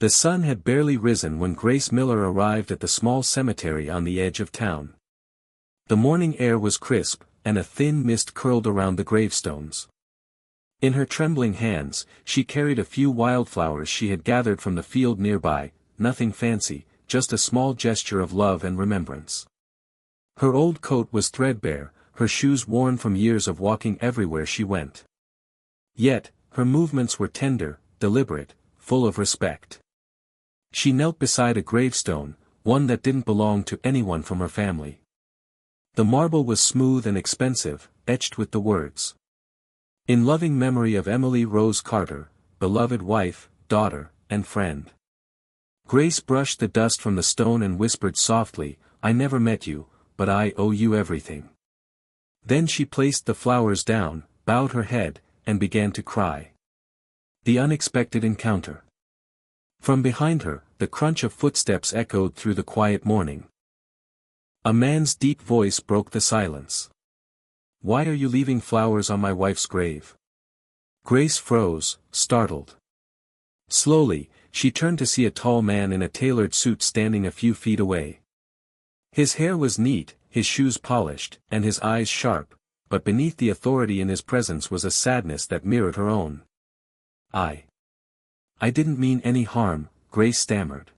The sun had barely risen when Grace Miller arrived at the small cemetery on the edge of town. The morning air was crisp, and a thin mist curled around the gravestones. In her trembling hands, she carried a few wildflowers she had gathered from the field nearby, nothing fancy, just a small gesture of love and remembrance. Her old coat was threadbare, her shoes worn from years of walking everywhere she went. Yet, her movements were tender, deliberate, full of respect. She knelt beside a gravestone, one that didn't belong to anyone from her family. The marble was smooth and expensive, etched with the words, "In loving memory of Emily Rose Carter, beloved wife, daughter, and friend." Grace brushed the dust from the stone and whispered softly, "I never met you, but I owe you everything." Then she placed the flowers down, bowed her head, and began to cry. The unexpected encounter. From behind her, the crunch of footsteps echoed through the quiet morning. A man's deep voice broke the silence. "Why are you leaving flowers on my wife's grave?" Grace froze, startled. Slowly, she turned to see a tall man in a tailored suit standing a few feet away. His hair was neat, his shoes polished, and his eyes sharp, but beneath the authority in his presence was a sadness that mirrored her own. I didn't mean any harm," Grace stammered.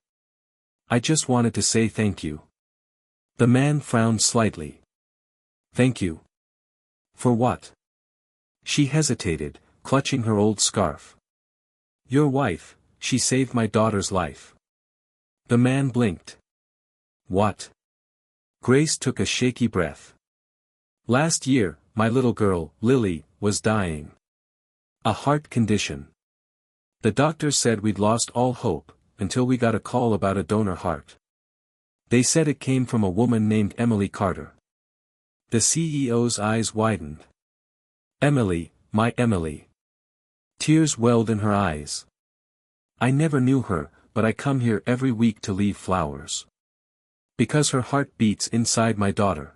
"I just wanted to say thank you." The man frowned slightly. "Thank you? For what?" She hesitated, clutching her old scarf. "Your wife, she saved my daughter's life." The man blinked. "What?" Grace took a shaky breath. "Last year, my little girl, Lily, was dying. A heart condition. The doctors said we'd lost all hope, until we got a call about a donor heart. They said it came from a woman named Emily Carter." The CEO's eyes widened. "Emily, my Emily." Tears welled in her eyes. "I never knew her, but I come here every week to leave flowers. Because her heart beats inside my daughter."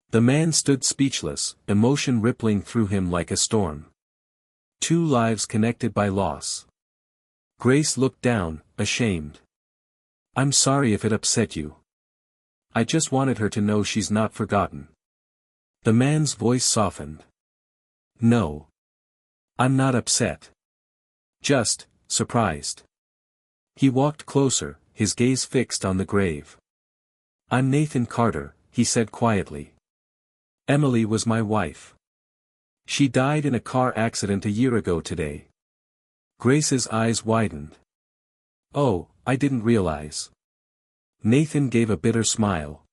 The man stood speechless, emotion rippling through him like a storm. Two lives connected by loss. Grace looked down, ashamed. "I'm sorry if it upset you. I just wanted her to know she's not forgotten." The man's voice softened. "No. I'm not upset. Just, surprised." He walked closer, his gaze fixed on the grave. "I'm Nathan Carter," he said quietly. "Emily was my wife. She died in a car accident a year ago today." Grace's eyes widened. "Oh, I didn't realize." Nathan gave a bitter smile.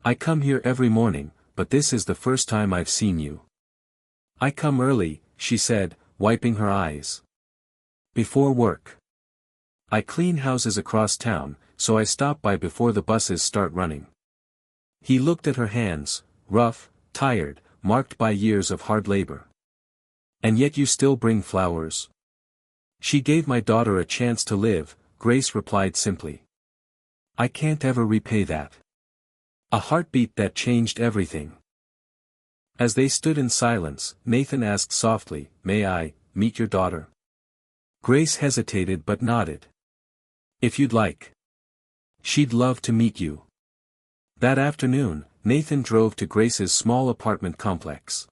"I come here every morning, but this is the first time I've seen you." "I come early," she said, wiping her eyes. "Before work. I clean houses across town, so I stop by before the buses start running." He looked at her hands, rough, tired, marked by years of hard labor. "And yet you still bring flowers?" "She gave my daughter a chance to live," Grace replied simply. "I can't ever repay that. A heartbeat that changed everything." As they stood in silence, Nathan asked softly, "May I meet your daughter?" Grace hesitated but nodded. "If you'd like. She'd love to meet you." That afternoon, Nathan drove to Grace's small apartment complex.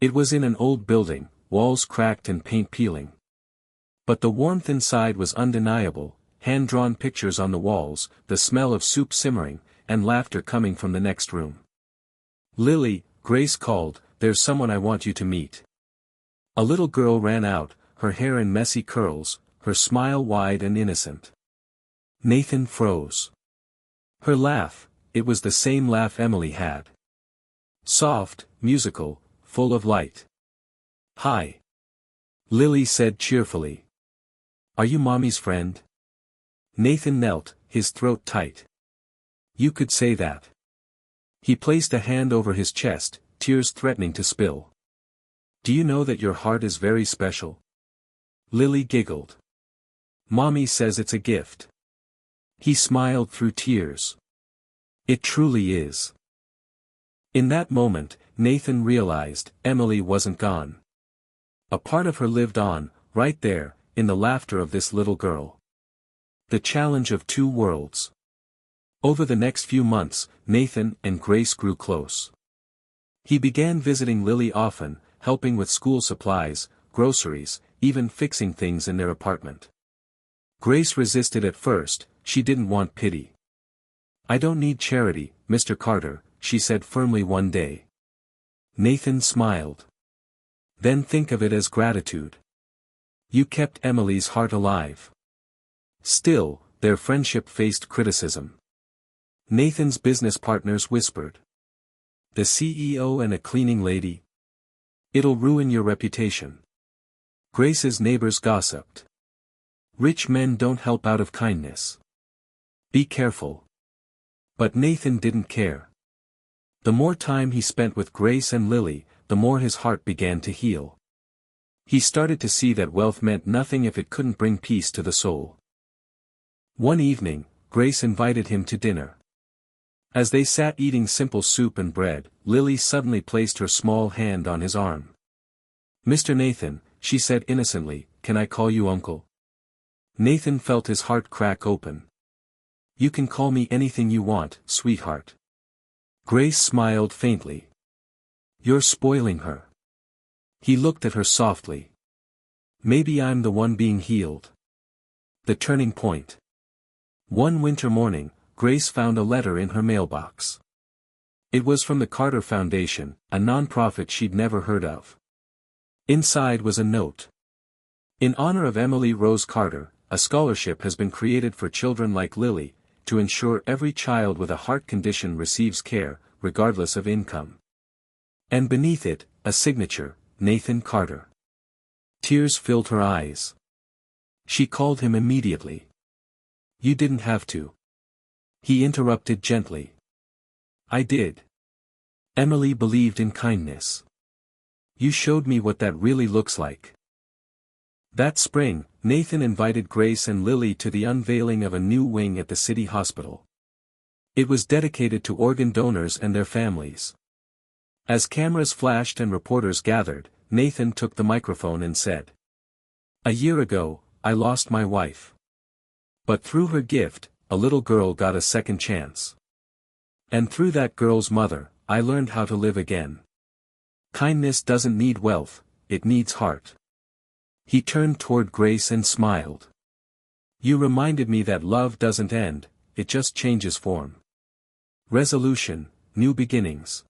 It was in an old building, walls cracked and paint peeling. But the warmth inside was undeniable, hand-drawn pictures on the walls, the smell of soup simmering, and laughter coming from the next room. "Lily," Grace called, "there's someone I want you to meet." A little girl ran out, her hair in messy curls, her smile wide and innocent. Nathan froze. Her laugh, it was the same laugh Emily had. Soft, musical, full of light. "Hi," Lily said cheerfully. "Are you Mommy's friend?" Nathan knelt, his throat tight. "You could say that." He placed a hand over his chest, tears threatening to spill. "Do you know that your heart is very special?" Lily giggled. "Mommy says it's a gift." He smiled through tears. "It truly is." In that moment, Nathan realized, Emily wasn't gone. A part of her lived on, right there, in the laughter of this little girl. The challenge of two worlds. Over the next few months, Nathan and Grace grew close. He began visiting Lily often, helping with school supplies, groceries, even fixing things in their apartment. Grace resisted at first. She didn't want pity. "I don't need charity, Mr. Carter," she said firmly one day. Nathan smiled. "Then think of it as gratitude. You kept Emily's heart alive." Still, their friendship faced criticism. Nathan's business partners whispered. "The CEO and a cleaning lady? It'll ruin your reputation." Grace's neighbors gossiped. "Rich men don't help out of kindness. Be careful." But Nathan didn't care. The more time he spent with Grace and Lily, the more his heart began to heal. He started to see that wealth meant nothing if it couldn't bring peace to the soul. One evening, Grace invited him to dinner. As they sat eating simple soup and bread, Lily suddenly placed her small hand on his arm. "Mr. Nathan," she said innocently, "can I call you uncle?" Nathan felt his heart crack open. "You can call me anything you want, sweetheart." Grace smiled faintly. "You're spoiling her." He looked at her softly. "Maybe I'm the one being healed." The turning point. One winter morning, Grace found a letter in her mailbox. It was from the Carter Foundation, a nonprofit she'd never heard of. Inside was a note. "In honor of Emily Rose Carter, a scholarship has been created for children like Lily, to ensure every child with a heart condition receives care, regardless of income." And beneath it, a signature, Nathan Carter. Tears filled her eyes. She called him immediately. "You didn't have to." He interrupted gently. "I did. Emily believed in kindness. You showed me what that really looks like." That spring, Nathan invited Grace and Lily to the unveiling of a new wing at the city hospital. It was dedicated to organ donors and their families. As cameras flashed and reporters gathered, Nathan took the microphone and said, "A year ago, I lost my wife. But through her gift, a little girl got a second chance. And through that girl's mother, I learned how to live again. Kindness doesn't need wealth, it needs heart." He turned toward Grace and smiled. "You reminded me that love doesn't end, it just changes form. Resolution, new beginnings."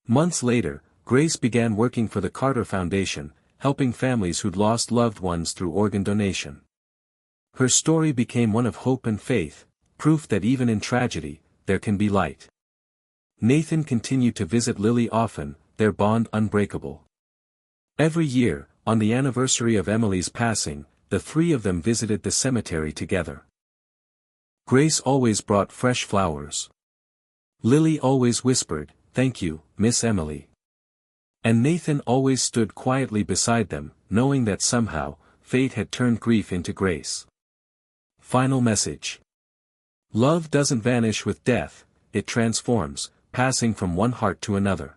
Months later, Grace began working for the Carter Foundation, helping families who'd lost loved ones through organ donation. Her story became one of hope and faith, proof that even in tragedy, there can be light. Nathan continued to visit Lily often, their bond unbreakable. Every year, on the anniversary of Emily's passing, the three of them visited the cemetery together. Grace always brought fresh flowers. Lily always whispered, "Thank you, Miss Emily." And Nathan always stood quietly beside them, knowing that somehow, fate had turned grief into grace. Final message. Love doesn't vanish with death, it transforms, passing from one heart to another.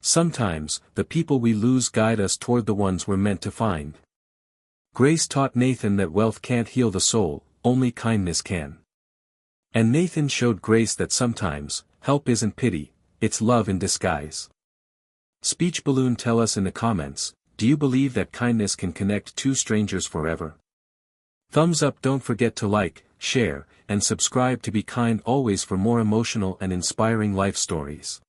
Sometimes, the people we lose guide us toward the ones we're meant to find. Grace taught Nathan that wealth can't heal the soul, only kindness can. And Nathan showed Grace that sometimes, help isn't pity, it's love in disguise. Speech Balloon, tell us in the comments, do you believe that kindness can connect two strangers forever? Thumbs up, don't forget to like, share, and subscribe to Be Kind Always for more emotional and inspiring life stories.